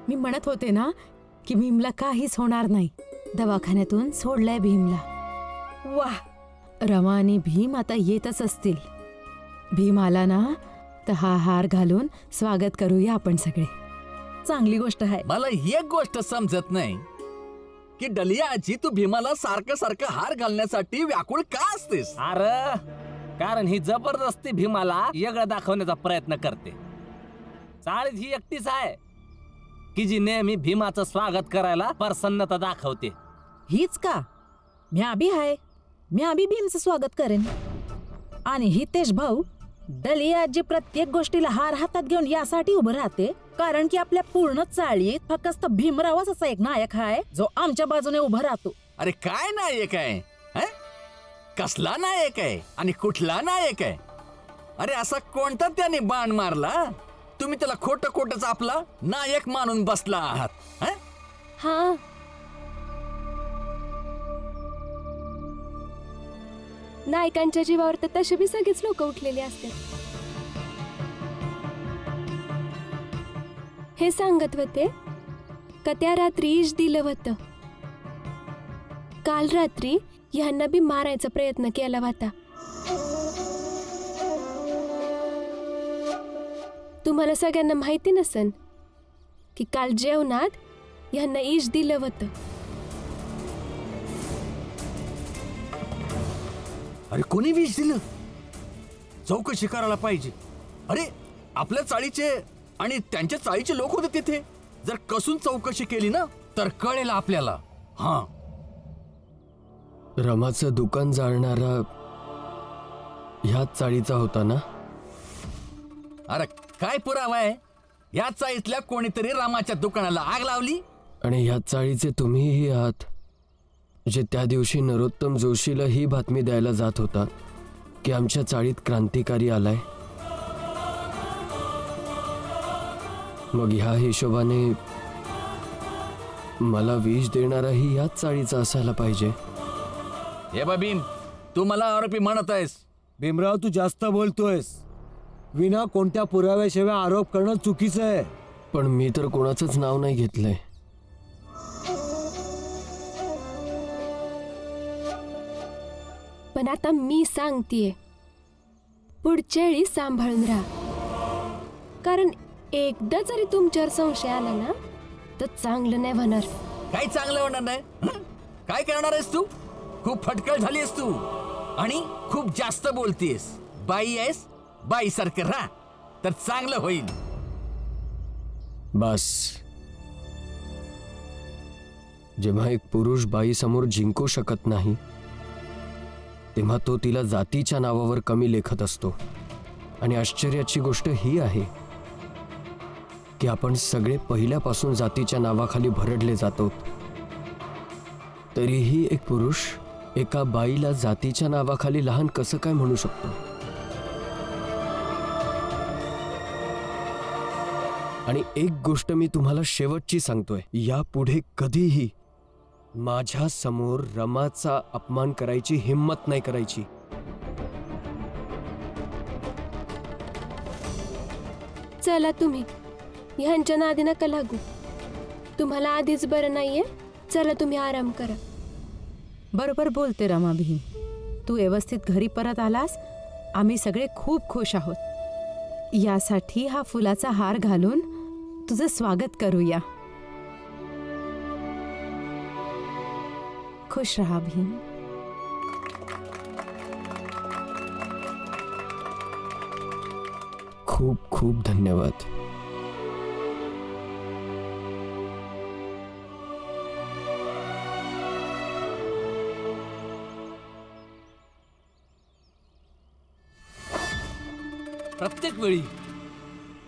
मी म्हणत होते ना की भीमला काहीच होणार नाही. दवाखान्यातून सोडलाय भीमला. वाह, रमा आणि भीम आता येतच असतील. भीम आला ना तर हा हार घालून स्वागत करूया आपण सगळे. चांगली गोष्ट आहे. मला एक गोष्ट समजत नाही की डलिया आजी, तू भीमाला सारखं सारखं हार घालण्यासाठी व्याकुळ का असतेस? अरे कारण ही जबरदस्ती भीमाला वेगळं दाखवण्याचा प्रयत्न करते. चाळीत ही एकटीच आहे की जी नेहमी भीमाचं स्वागत करायला प्रसन्नता दाखवते. हीच का? म्या बी आहे. म्या बी भीमचं स्वागत करेन. आणि हितेश भाऊ, डलिया जी प्रत्येक गोष्टीला हार हातात घेऊन यासाठी उभं राहते कारण की आपल्या पूर्ण चाळीत फक्त भीमरावच असा एक नायक आहे जो आमच्या बाजूने उभा राहतो. अरे काय नायक आहे? कसला नायक आहे आणि कुठला नायक आहे? अरे असा कोणता त्याने बाण मारला तुम्ही त्याला खोटं खोटंच आपला नायक मानून बसला आहात? हा, नायकांच्या जीवावर तर तसे बी सगळेच लोक उठलेले असते. हे सांगत होते का त्या रात्री इश दिलं होतं. काल रात्री ह्यांना बी मारायचा प्रयत्न केला होता. तुम्हाला सगळ्यांना माहिती नसन की काल जेवणात ह्यांना इश दिलं होतं. अरे कोणी विष दिलं? चौकशी करायला पाहिजे. अरे आपल्या चाळीचे आणि त्यांच्या चाळीचे लोक होते तिथे. जर कसून चौकशी केली ना तर कळेल आपल्याला. हा, रमाचं दुकान जाळणारा ह्याच चाळीचा होता ना? अरे काय पुरावा आहे? या चाळीतल्या कोणीतरी रामाच्या दुकानाला आग लावली. आणि ह्याच चाळीचे तुम्हीही आहात जे त्या दिवशी नरोत्तम जोशीला ही बातमी द्यायला जात होता की आमच्या चाळीत क्रांतिकारी आलाय. मग ह्या हिशोबाने मला विष देणाराही याच चाळीचा असायला पाहिजे. हे बा भीम, तू मला आरोपी म्हणत आहेस? भीमराव, तू जास्त बोलतोयस. विना कोणत्या पुराव्याशिवाय आरोप करणं चुकीचं आहे. पण मी तर कोणाचंच नाव नाही घेतलंय. पण आता मी सांगतेय, पुढच्या वेळी सांभाळून राहा. कारण एकदा जरी तुमच्यावर संशय आला ना तर चांगलं नाही होणार. काय चांगलं होणार नाही? काय करणार आहेस तू? खूप फटकळ झालीस तू आणि खूप जास्त बोलतेस. बाई आहेस, बाई सारखं राहा तर चांगलं होईल. बस. जेव्हा एक पुरुष बाई समोर जिंकू शकत नाही तेव्हा तो तिला जातीच्या नावावर कमी लेखत असतो. आणि आश्चर्याची गोष्ट ही आहे की आपण सगळे पहिल्यापासून जातीच्या नावाखाली भरडले जातो. तरीही एक पुरुष एका बाईला जातीच्या नावाखाली लहान कसं काय म्हणू शकतो? आणि एक गोष्ट मी तुम्हाला शेवटची सांगतोय, यापुढे कधीही माझ्या समोर रमाचा अपमान करायची हिम्मत नाही करायची. चला तुम्ही ह्यांच्या नादी नका लागू. तुम्हाला आधीच बरं नाहीये. चला तुम्ही आराम करा. बरोबर बोलते रमा भीम. तू व्यवस्थित घरी परत आलास. आम्ही सगळे खूप खुश आहोत. यासाठी हा फुलाचा हार घालून तुझं स्वागत करूया. खुश रहा भीम. खूप खूप धन्यवाद.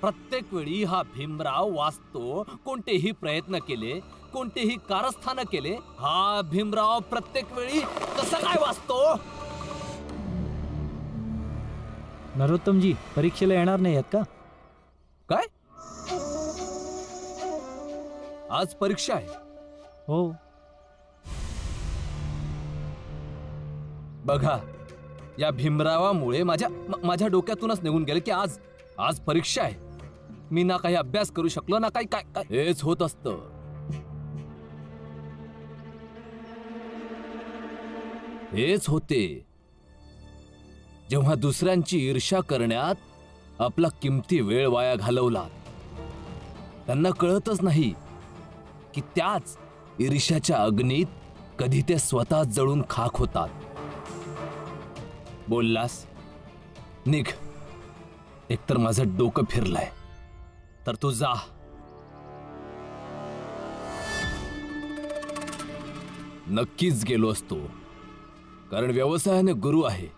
प्रत्येक वेळी हा भीमराव वाचतो. कोणतेही प्रयत्न केले, कोणतेही कारस्थान केले, हा भीमराव प्रत्येक वेळी कसं काय वाचतो? नरोत्तमजी परीक्षेला येणार नाही आहेत का? काय? आज परीक्षा आहे? हो. बघा, या भीमरावामुळे माझ्या डोक्यातूनच निघून गेले की आज परीक्षा आहे. मी ना काही अभ्यास करू शकलो ना काही काय काय हेच होत असतं. हेच होते जेव्हा दुसऱ्यांची ईर्ष्या करण्यात आपला किमती वेळ वाया घालवला. त्यांना कळतच नाही की त्याच ईर्ष्याच्या अग्नीत कधी ते स्वतः जळून खाक होतात. बोललास निघ, एकतर माझं डोकं फिरलंय, तर तू जा. नक्कीच गेलो असतो, कारण व्यवसायाने गुरु आहे.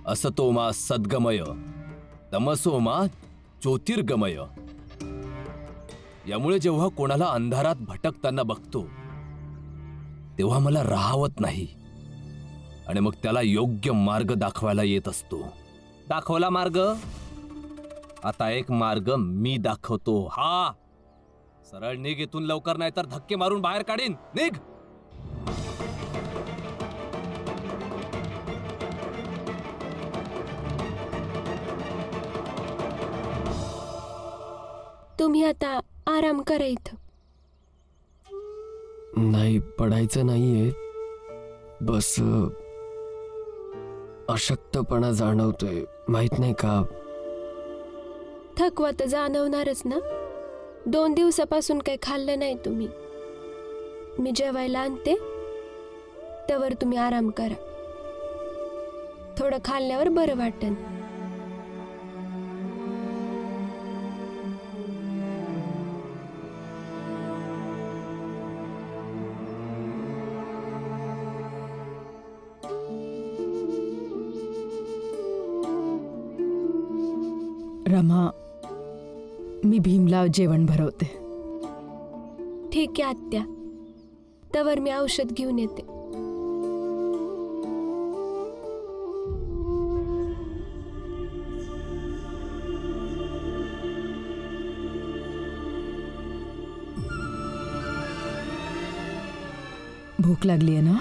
असतो मा सद्गमय, तमसो मा ज्योतिर्गमय. यामुळे जेव्हा कोणाला अंधारात भटकताना बघतो तेव्हा मला राहावत नाही आणि मग त्याला योग्य मार्ग दाखवायला येत असतो. दाखवला मार्ग. आता एक मार्ग मी दाखवतो. हा, सरळ निघ इथून लवकर, नाही तर धक्के मारून बाहेर काढीन. निघ. तुम्ही आता आराम करा इथं. नाही, पडायचं नाहीये. बस अशक्तपणा जाणवतोय, माहित नाही का. थकवा तर जाणवणारच ना. 2 दिवसापासून काही खाल्लं नाही तुम्ही. मी जेवायला आणते, त्यावर तुम्ही आराम करा. थोडं खाल्ल्यावर बरं वाटेल. रमा, मी भीमला जेवण भरवते. ठीक आहे आत्या, त्यावर मी औषध घेऊन येते. भूक लागली आहे ना?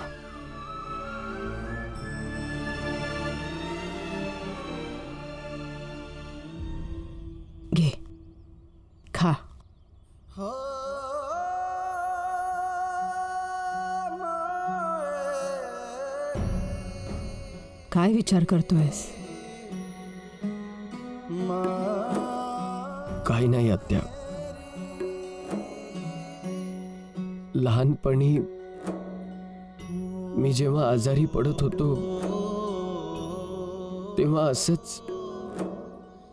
घे, खा. काय विचार करतोयस? काही नाही आत्या. लहानपणी मी जेव्हा आजारी पडत होतो तेव्हा असंच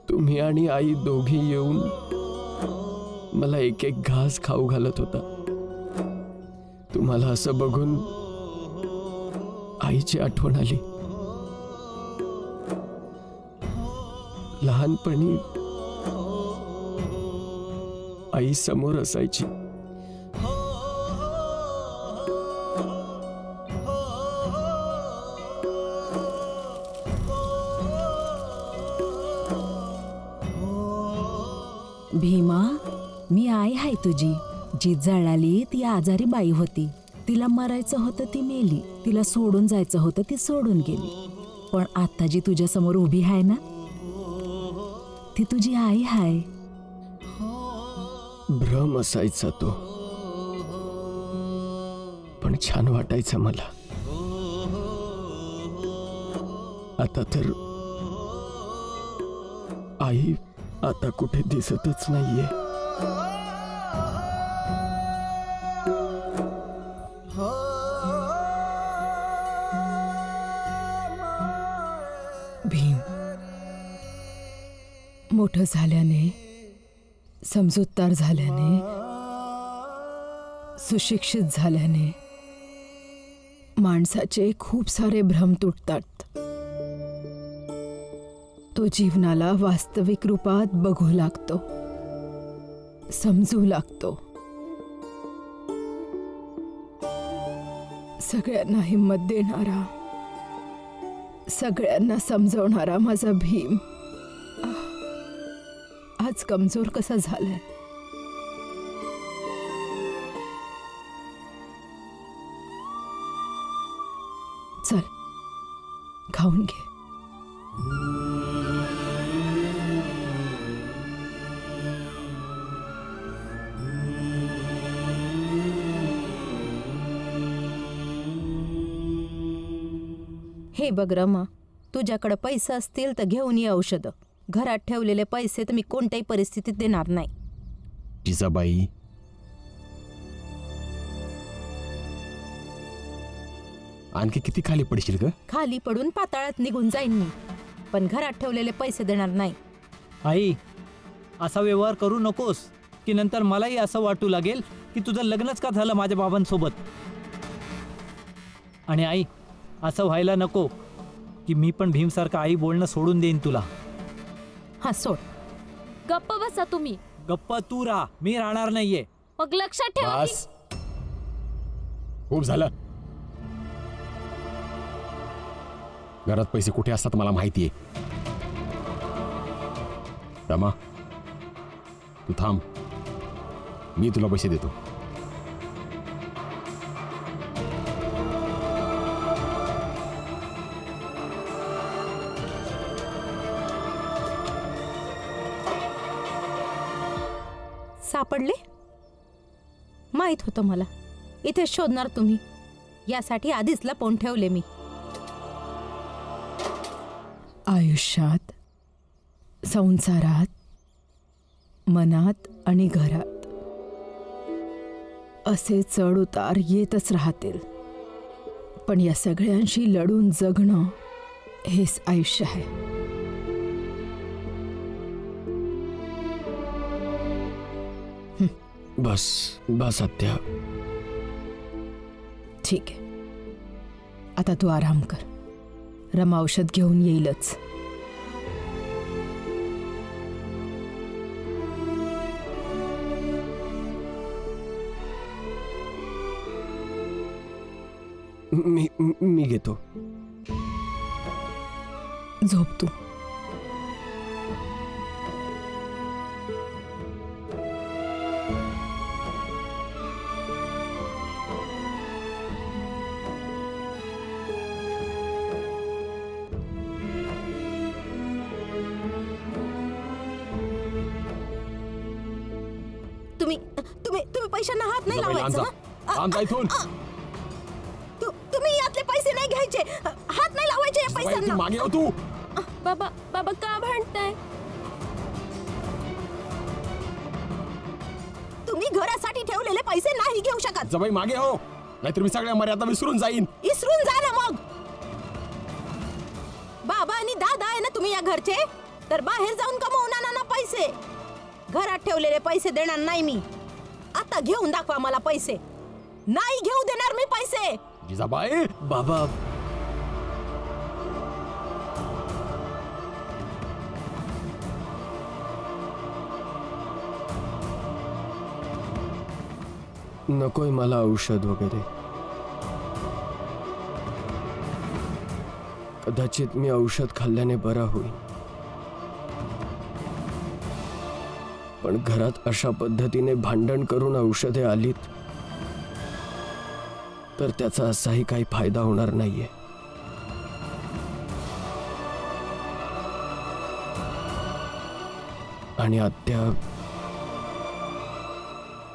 तुम्ही आणि आई दोघी येऊन मला एक एक घास खाऊ घालत होता. तुम्हाला असं बघून आईची आठवण आली. लहानपणी आई समोर असायची. भीमा, मी आई आहे तुझी. जी जळाली ती आजारी बाई होती. तिला मरायचं होतं ती मेली. तिला सोडून जायचं होतं ती सोडून गेली. पण आता जी तुझ्या समोर उभी आहे ना, ती तुझी आई आहे. भ्रम असायचा तो, पण छान वाटायचं मला. आता तर आई आता कुठे दिसतच नाहीये. भीम, मोठं झाल्याने, समजूतदार झाल्याने, सुशिक्षित झाल्याने माणसाचे खूप सारे भ्रम तुटतात. तो जीवनाला वास्तविक रूपात बघू लागतो, समजू लागतो. सगळ्यांना हिंमत देणारा, सगळ्यांना समजवणारा माझा भीम आज कमजोर कसा झालाय. चल, खाऊन घे. हे बघ रमा, तुझ्याकडे पैसे असतील तर घेऊन ये औषधं. घरात ठेवलेले पैसे तर मी कोणत्याही परिस्थितीत देणार नाही. जिजाबाई, आणखी किती खाली पडशील ग? खाली पडून पाताळात निघून जाईन मी, पण घरात ठेवलेले पैसे देणार नाही. आई, असा व्यवहार करू नकोस की नंतर मलाही असं वाटू लागेल की तुझं लग्नच का झालं माझ्या बाबांसोबत. आणि आई, असं व्हायला नको की मी पण भीमसारखं आई बोलणं सोडून देईन तुला. हा सोड. गप्प बसा तुम्ही. गप्प तू राहा, मी राहणार नाहीये. मग लक्षात ठेवा की बस, खूप झालं. घरात पैसे कुठे असतात मला माहितीये. रमा, तू थांब, मी तुला पैसे देतो. सापडले? माहित होतं मला इथे शोधणार तुम्ही. यासाठी आधीच लपवून ठेवले मी. आयुष्यात, संसारात, मनात आणि घरात असे चढ उतार येतच राहतील, पण या सगळ्यांशी लढून जगणं हेच आयुष्य आहे. बस बस आत्या. ठीक आहे, आता तू आराम कर. रमा औषध घेऊन येईलच. मी घेतो. झोप तू. तुम्ही पैशांना हात नाही लावायचा. तुम्ही यातले पैसे नाही घ्यायचे. हात नाही लावायचे या पैशांना. मागे हो तू. बाबा बाबा का भांडताय? तुम्ही घरासाठी ठेवलेले पैसे नाही घेऊ शकत. जबाई मागे हो, नाहीतर मी सगळ्या मर्यादा विसरून जाईन. इसरून जा ना मग. बाबा आणि दादा आहे ना तुम्ही या घरचे, तर बाहेर जाऊन कमवून आणा ना पैसे. घरात ठेवलेले पैसे देणार नाही मी. आता घेऊन दाखवा मला पैसे. नाही घेऊ देणार मी पैसे. जिजाबाई, बाबा, नकोय मला औषध वगैरे. कदाचित मी औषध खाल्ल्याने बरा होईल, पण घरात अशा पद्धतीने भांडण करून औषधे आलीत तर त्याचा असाही काही फायदा होणार नाहीये. आणि आत्या,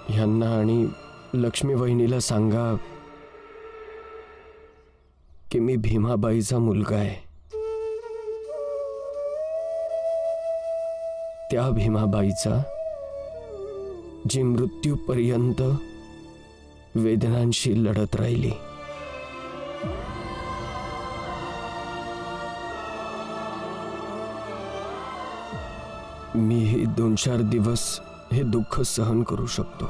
ह्यांना आणि लक्ष्मी वहिनीला सांगा की मी भीमाबाईचा मुलगा आहे. त्या भीमाबाईचा जी मृत्यूपर्यंत वेदनांशी लढत राहिली. मी हे 2-4 दिवस हे दुःख सहन करू शकतो.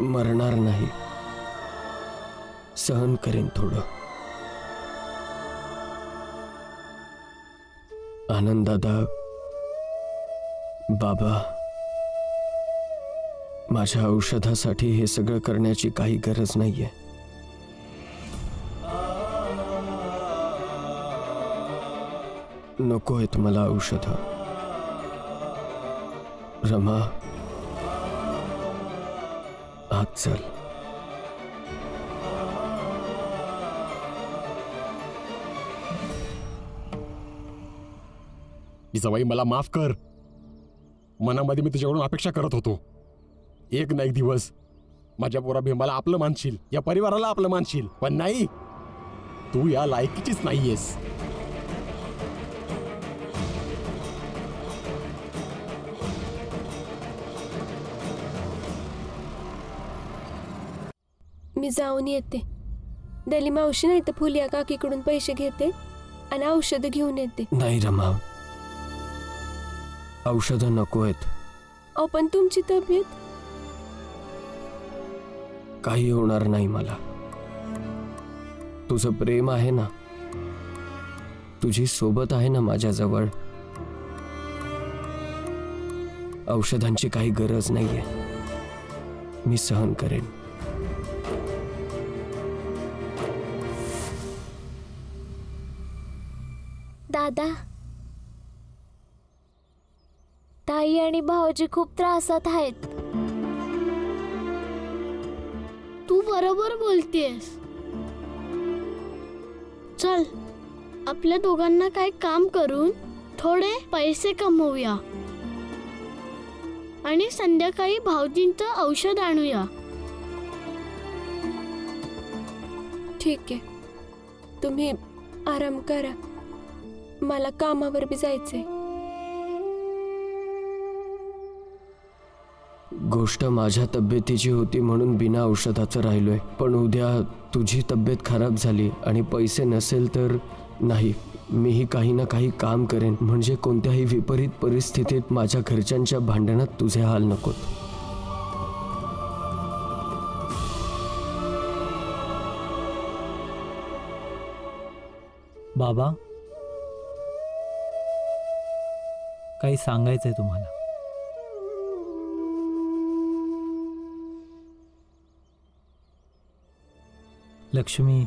मरणार नाही, सहन करेन थोडं. आनंददादा, बाबा, माझ्या औषधासाठी हे सगळं करण्याची काही गरज नाहीये. नको आहेत मला औषधं. रमा, आत चल. जिजाबाई, मला माफ कर. मनामध्ये मी तुझ्याकडून अपेक्षा करत होतो, एक ना एक दिवस माझ्या पोरा भीमाला आपलं मानशील, या परिवाराला आपलं मानशील. पण नाही, तू या लायकीचीच नाहीयेस. मी जाऊन येते. डली मावशी नाही तर फुलिया काकीकडून पैसे घेते आणि औषधं घेऊन येते. नाही रमा, औषधं नको आहेत. अहो पण तुमची तब्येत. काही होणार नाही मला. तुझं प्रेम आहे ना, तुझी सोबत आहे ना माझ्याजवळ. औषधांची काही गरज नाहीये. मी सहन करेन. दादा, ताई आणि भाऊजी खूप त्रासात आहेत. तू बरोबर बोलतेस. चल आपल्या दोघांना काही काम करून थोडे पैसे कमवूया आणि संध्याकाळी भाऊजींचं औषध आणूया. ठीक आहे, तुम्ही आराम करा. मला कामावर बी जायचंय. गोष्ट माझ्या तब्येतीची होती म्हणून बिना औषधाचं राहिलोय. पण उद्या तुझी तब्येत खराब झाली आणि पैसे नसेल तर नाही, मीही काही ना काही काम करेन. म्हणजे कोणत्याही विपरीत परिस्थितीत माझ्या घरच्यांच्या भांडणात तुझे हाल नकोत. बाबा, काही सांगायचंय तुम्हाला. लक्ष्मी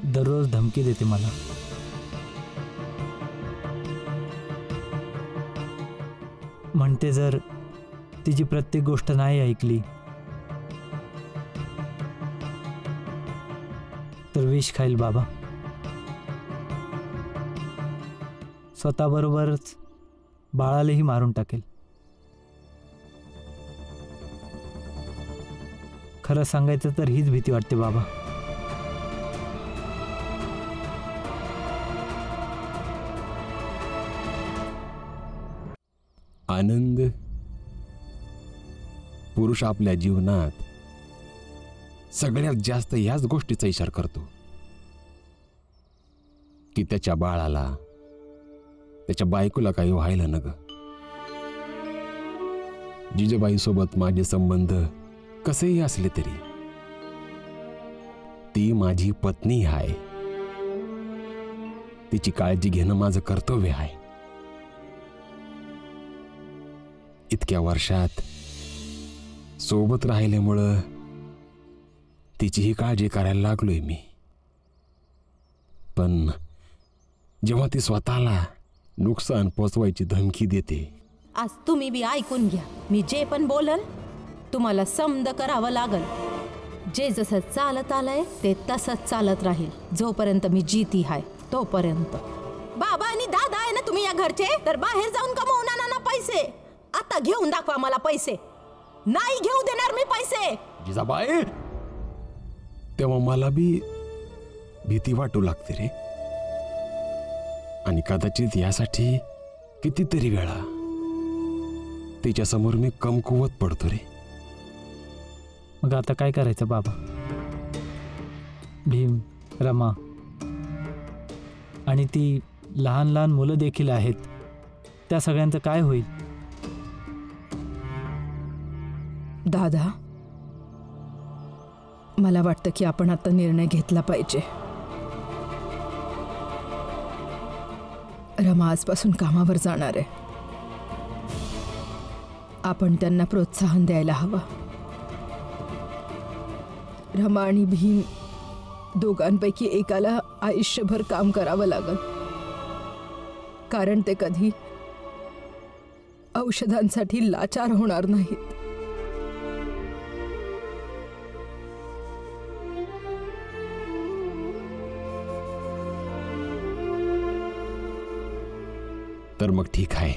दररोज धमकी देते मला. म्हणते जर तिची प्रत्येक गोष्ट नाही ऐकली तर विष खाईल बाबा. स्वतःबरोबरच बाळालाही मारून टाकेल. खरं सांगायचं तर हीच भीती वाटते बाबा. आनंद, पुरुष आपल्या जीवनात सगळ्यात जास्त याच गोष्टीचा विचार करतो की त्याच्या बाळाला, त्याच्या बायकोला काही व्हायला न ग. जिजाबाई सोबत माझे संबंध कसेही असले तरी ती माझी पत्नी आहे. तिची काळजी घेणं माझं कर्तव्य आहे. इतक्या वर्षात सोबत राहिल्यामुळं तिचीही काळजी करायला लागलोय मी. पण जेव्हा ती स्वतःला नुकसान पोचवायची धमकी देते. आज तुम्ही बी ऐकून घ्या. मी जे पण बोलल तुम्हाला समद करावं लागल. जे जसं चालत आलंय ते तसंच चालत राहील जोपर्यंत मी जीती आहे तोपर्यंत. बाबा आणि दादा आहे ना तुम्ही या घरचे, तर बाहेर जाऊन कमवून आणा ना पैसे. आता घेऊन दाखवा मला पैसे. नाही घेऊ देणार मी पैसे. जिजाबाई, तेव्हा मला बी भीती वाटू लागते रे. आणि कदाचित यासाठी कितीतरी वेळा तिच्यासमोर मी कमकुवत पडतो रे. मग आता काय करायचं बाबा? भीम, रमा आणि ती लहान लहान मुलं देखील आहेत, त्या सगळ्यांचं काय होईल? दादा, मला वाटतं की आपण आता निर्णय घेतला पाहिजे. रमा आजपासून कामावर जाणार आहे. आपण त्यांना प्रोत्साहन द्यायला हवं. रमा आणि भीम दोघांपैकी एकाला आयुष्यभर काम करावं लागल, कारण ते कधी औषधांसाठी लाचार होणार नाहीत. तर मग ठीक आहे,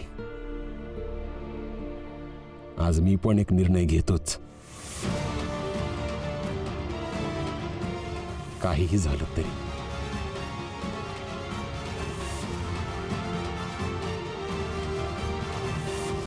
आज मी पण एक निर्णय घेतोच. काहीही झालं तरी